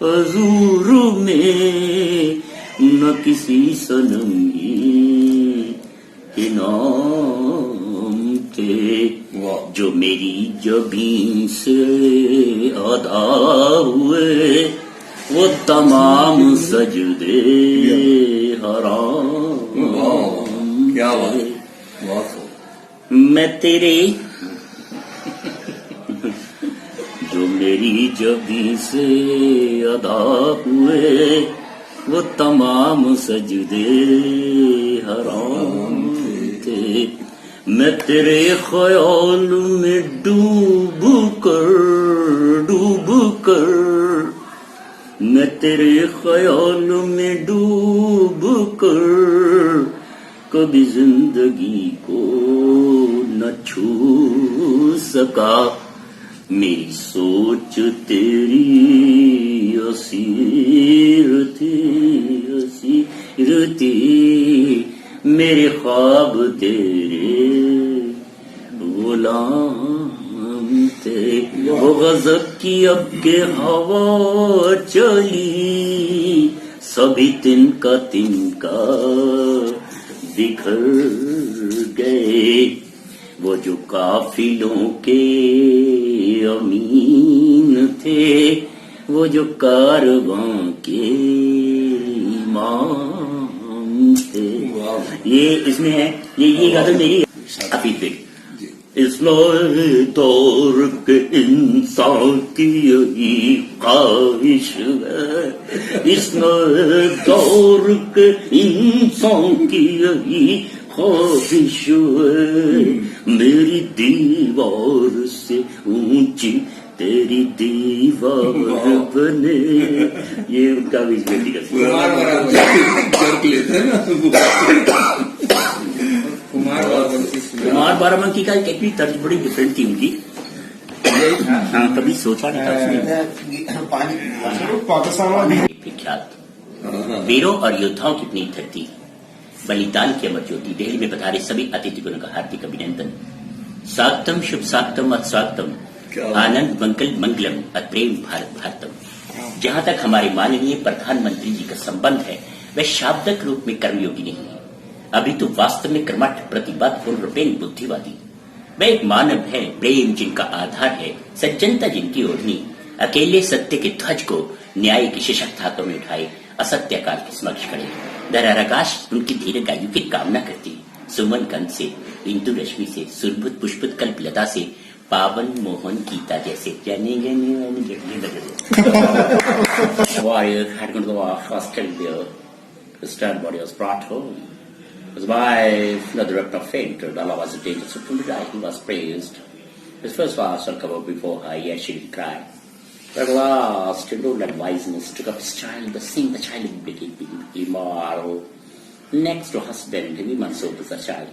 حضور میں نہ کسی صنم کے نام تھے جو میری جبیں سے ادا ہوئے، وہ تمام سجدے حرام تھے۔ میں تیرے جو میری جبیں سے ادا ہوئے، وہ تمام سجدے حرام تھے۔ میں تیرے خیال میں ڈوب کر میں تیرے خیال میں ڈوب کر کبھی زندگی کو نہ چھو سکا۔ میری سوچ تیری اسیر تھی، میرے خواب تیرے غلام تھے۔ وہ غضب کی اب کے ہوا چلی، سبھی تن کا بکھر گئے۔ وہ جو قافلوں کے امین تھے، وہ جو کارواں کے امام تھے۔ یہ اس میں ہے، یہ غزل میری کافی پہ اس نئے دور کے انسان کی یہی خواہش ہے، اس نئے دور کے انسان کی یہی خواہش ہے، میری دیوار سے اونچی تیری دیوار بنے۔ یہ ان کا بھی کمار بارامنکی کا ایک بھی طرز بڑی ڈفرینٹ تھی ان کی، کبھی سوچا نہیں تھا۔ ویروں اور یودھاؤں کی اپنی دھرتی، بلیدان کی امر جیوتی، دہلی میں پدھارے سبھی اتیتھیوں کا ہاردک ابھینندن۔ سواگتم شبھ سواگتم ات سواگتم، آنند منگل منگلم ات پریم بھارت بھارتم۔ جہاں تک ہمارے ماننیے پردھان منتری جی کا سمبند ہے، وہ شابدک روپ میں کرم یوگی نہیں ہے، ابھی تو واستو میں کرمٹھ پرتیبدھ پورنروپین بدھی وادی۔ وہ ایک مانو ہے، پریم جن کا آدھار ہے، سجنتا جن کی اوڑھنی، اکیلے ستیہ کے دھوج کو نیائے کے ششکت ہاتھوں میں اٹھائے استیہ کال کے سمکش کھڑے۔ دراراکاش ان کی دھیرج آیو کی کامنا کرتی، سمن گندھ سے، اندو رشمی سے، سربھت پشپت کلپ لتا سے، پاون موہن گیتا جیسے۔ Warrior had gone to the hospital there. His dead body was brought home. His wife, the director, fainted. Allah was in danger, so to die. He was praised. His first vows shall come up before her, yet she did cry. But at last, in rural wiseness, took up his child, but seeing the child became immoral. Next to husband, he once sold the child.